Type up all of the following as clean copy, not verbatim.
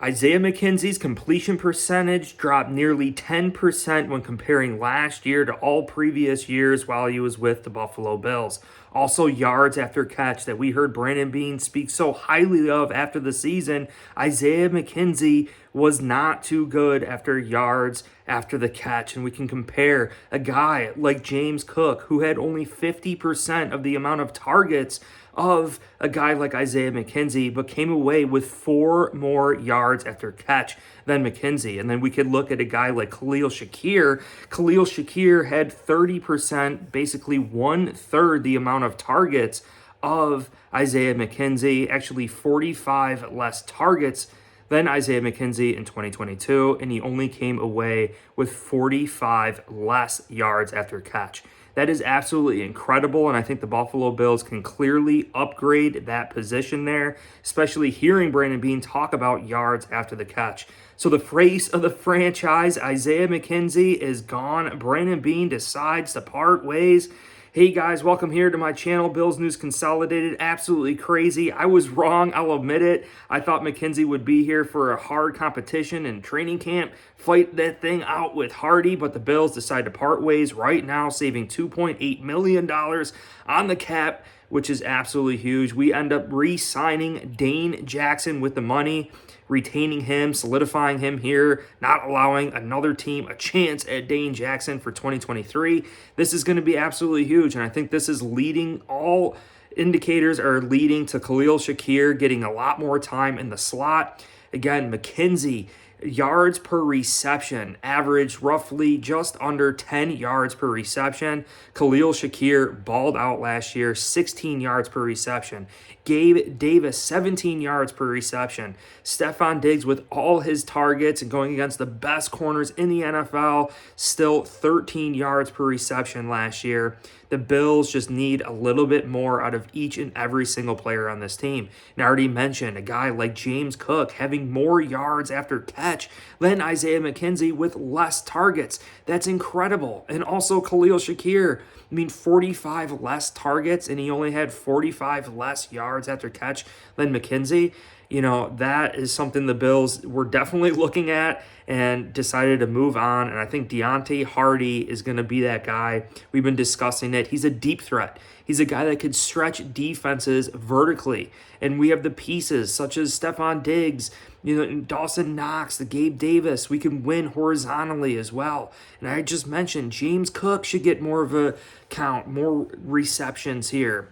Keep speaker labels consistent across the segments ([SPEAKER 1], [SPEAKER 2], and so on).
[SPEAKER 1] Isaiah McKenzie's completion percentage dropped nearly 10% when comparing last year to all previous years while he was with the Buffalo Bills. Also, yards after catch that we heard Brandon Beane speak so highly of after the season. Isaiah McKenzie was not too good after yards after the catch. And we can compare a guy like James Cook, who had only 50% of the amount of targets of a guy like Isaiah McKenzie, but came away with 4 more yards after catch than McKenzie. And then we could look at a guy like Khalil Shakir. Khalil Shakir had 30%, basically 1/3 the amount of targets of Isaiah McKenzie, actually 45 less targets than Isaiah McKenzie in 2022, and he only came away with 45 less yards after catch. That is absolutely incredible, and I think the Buffalo Bills can clearly upgrade that position there, especially hearing Brandon Beane talk about yards after the catch. So the face of the franchise, Isaiah McKenzie, is gone. Brandon Beane decides to part ways. Hey guys, welcome here to my channel, Bills News Consolidated. Absolutely crazy. I was wrong, I'll admit it. I thought McKenzie would be here for a hard competition and training camp, fight that thing out with Hardy, but the Bills decide to part ways right now, saving $2.8 million on the cap, which is absolutely huge. We end up re-signing Dane Jackson with the money, retaining him, solidifying him here, not allowing another team a chance at Dane Jackson for 2023. This is going to be absolutely huge, and I think this is leading, all indicators are leading to Khalil Shakir getting a lot more time in the slot. Again, McKenzie, yards per reception, averaged roughly just under 10 yards per reception. Khalil Shakir balled out last year, 16 yards per reception. Gabe Davis, 17 yards per reception. Stefon Diggs, with all his targets and going against the best corners in the NFL, still 13 yards per reception last year. The Bills just need a little bit more out of each and every single player on this team. And I already mentioned a guy like James Cook having more yards after catch than Isaiah McKenzie with less targets. That's incredible. And also Khalil Shakir, 45 less targets, and he only had 45 less yards after catch than McKenzie. That is something the Bills were definitely looking at and decided to move on. And I think Deontay Hardy is going to be that guy. We've been discussing it. He's a deep threat. He's a guy that could stretch defenses vertically. And we have the pieces such as Stefon Diggs, Dawson Knox, the Gabe Davis. We can win horizontally as well. And I just mentioned James Cook should get more of a count, more receptions here.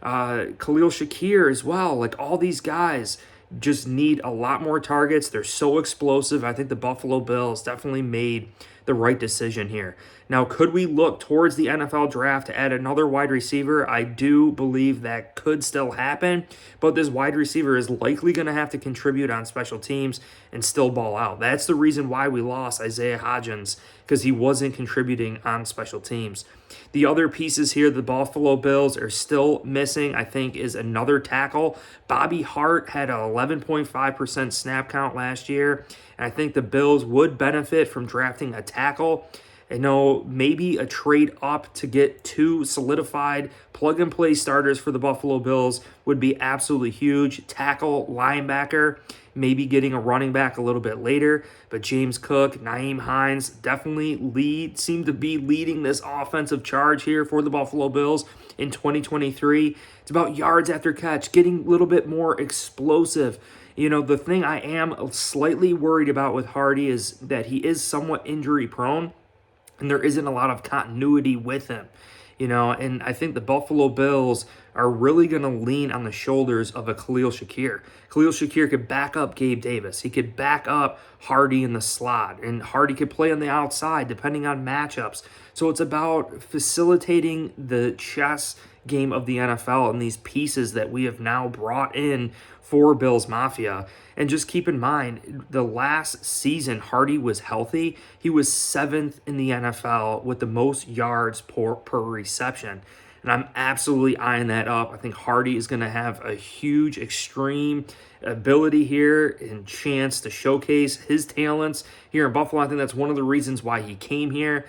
[SPEAKER 1] Khalil Shakir as well. Like, all these guys just need a lot more targets. They're so explosive. I think the Buffalo Bills definitely made the right decision here. Now, could we look towards the NFL draft to add another wide receiver? I do believe that could still happen, but this wide receiver is likely going to have to contribute on special teams and still ball out. That's the reason why we lost Isaiah Hodgins, because he wasn't contributing on special teams. The other pieces here the Buffalo Bills are still missing, I think, is another tackle. Bobby Hart had an 11.5% snap count last year, and I think the Bills would benefit from drafting a tackle. I know maybe a trade up to get 2 solidified plug-and-play starters for the Buffalo Bills would be absolutely huge. Tackle, linebacker, maybe getting a running back a little bit later. But James Cook, Nyheim Hines definitely seem to be leading this offensive charge here for the Buffalo Bills in 2023. It's about yards after catch, getting a little bit more explosive. The thing I am slightly worried about with Hardy is that he is somewhat injury prone, and there isn't a lot of continuity with him, and I think the Buffalo Bills are really going to lean on the shoulders of a Khalil Shakir. Khalil Shakir could back up Gabe Davis. He could back up Hardy in the slot, and Hardy could play on the outside depending on matchups. So it's about facilitating the chess game of the NFL and these pieces that we have now brought in for Bills Mafia. And just keep in mind, the last season Hardy was healthy, he was 7th in the NFL with the most yards per reception. And I'm absolutely eyeing that up. I think Hardy is going to have a huge, extreme ability here and chance to showcase his talents here in Buffalo. I think that's one of the reasons why he came here.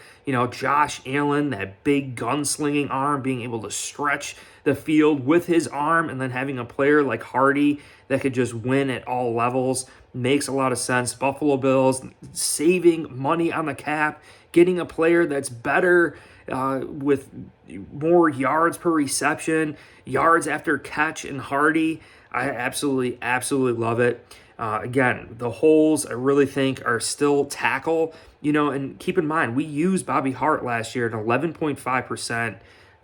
[SPEAKER 1] Josh Allen, that big gunslinging arm, being able to stretch the field with his arm, and then having a player like Hardy that could just win at all levels. makes a lot of sense. Buffalo Bills saving money on the cap, getting a player that's better with more yards per reception, yards after catch and Hardy. I absolutely love it. Again, the holes I really think are still tackle, and keep in mind, we used Bobby Hart last year at 11.5%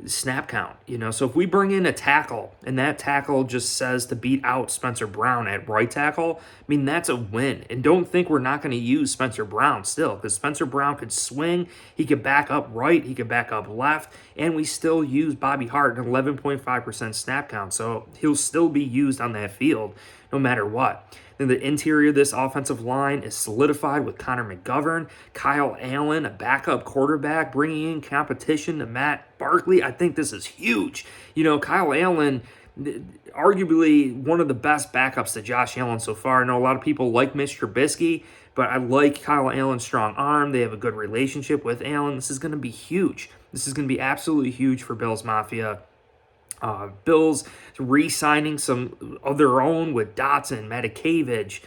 [SPEAKER 1] snap count, so if we bring in a tackle and that tackle just says to beat out Spencer Brown at right tackle, I mean, that's a win. And don't think we're not going to use Spencer Brown still, because Spencer Brown could swing, he could back up right, he could back up left, and we still use Bobby Hart at 11.5% snap count, so he'll still be used on that field no matter what. Then the interior of this offensive line is solidified with Connor McGovern, Kyle Allen, a backup quarterback, bringing in competition to Matt Barkley. I think this is huge. Kyle Allen, arguably one of the best backups to Josh Allen so far. I know a lot of people like Mitch Trubisky, but I like Kyle Allen's strong arm. They have a good relationship with Allen. This is going to be huge. This is going to be absolutely huge for Bills Mafia. Bills re-signing some of their own with Dotson, Matakavich,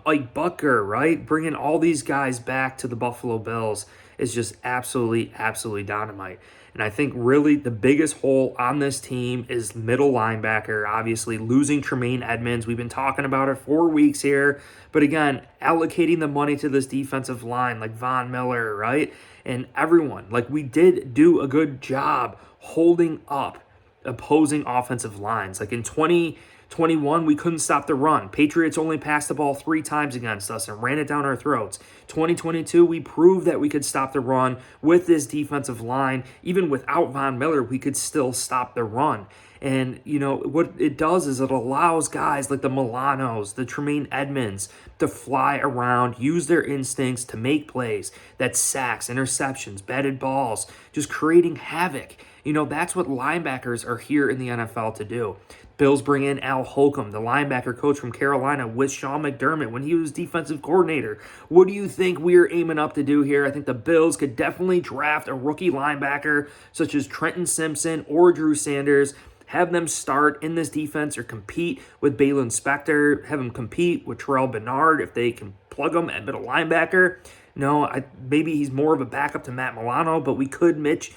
[SPEAKER 1] Ike Bucker, right? Bringing all these guys back to the Buffalo Bills is just absolutely dynamite. And I think really the biggest hole on this team is middle linebacker. Obviously, losing Tremaine Edmonds. We've been talking about it 4 weeks here. But again, allocating the money to this defensive line like Von Miller, right? And everyone, like we did do a good job holding up opposing offensive lines. Like in 2021, we couldn't stop the run. Patriots only passed the ball 3 times against us and ran it down our throats. 2022, we proved that we could stop the run with this defensive line. Even without Von Miller, we could still stop the run. And, what it does is it allows guys like the Milanos, the Tremaine Edmonds to fly around, use their instincts to make plays. That's sacks, interceptions, batted balls, just creating havoc. That's what linebackers are here in the NFL to do. Bills bring in Al Holcomb, the linebacker coach from Carolina, with Sean McDermott when he was defensive coordinator. What do you think we're aiming up to do here? I think the Bills could definitely draft a rookie linebacker such as Trenton Simpson or Drew Sanders, have them start in this defense or compete with Balin Spector, have them compete with Terrell Bernard if they can plug him at middle linebacker. No, maybe he's more of a backup to Matt Milano, but we could match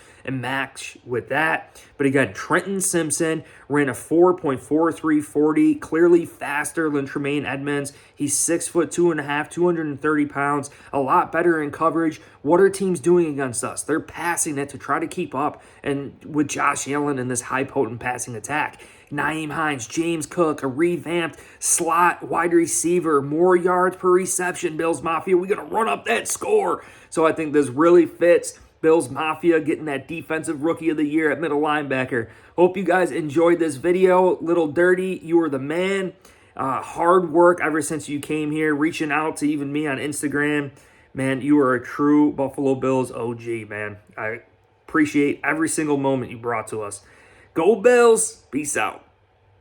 [SPEAKER 1] with that. But again, Trenton Simpson ran a 4.4340, clearly faster than Tremaine Edmonds. He's 6'2.5", 230 pounds, a lot better in coverage. What are teams doing against us? They're passing it to try to keep up and with Josh Allen in this high potent passing attack. Nyheim Hines, James Cook, a revamped slot wide receiver, more yards per reception, Bills Mafia. We're going to run up that score. So I think this really fits Bills Mafia getting that defensive rookie of the year at middle linebacker. Hope you guys enjoyed this video. Little Dirty, you are the man. Hard work ever since you came here, reaching out to even me on Instagram. Man, you are a true Buffalo Bills OG, man. I appreciate every single moment you brought to us. Go Bills. Peace out.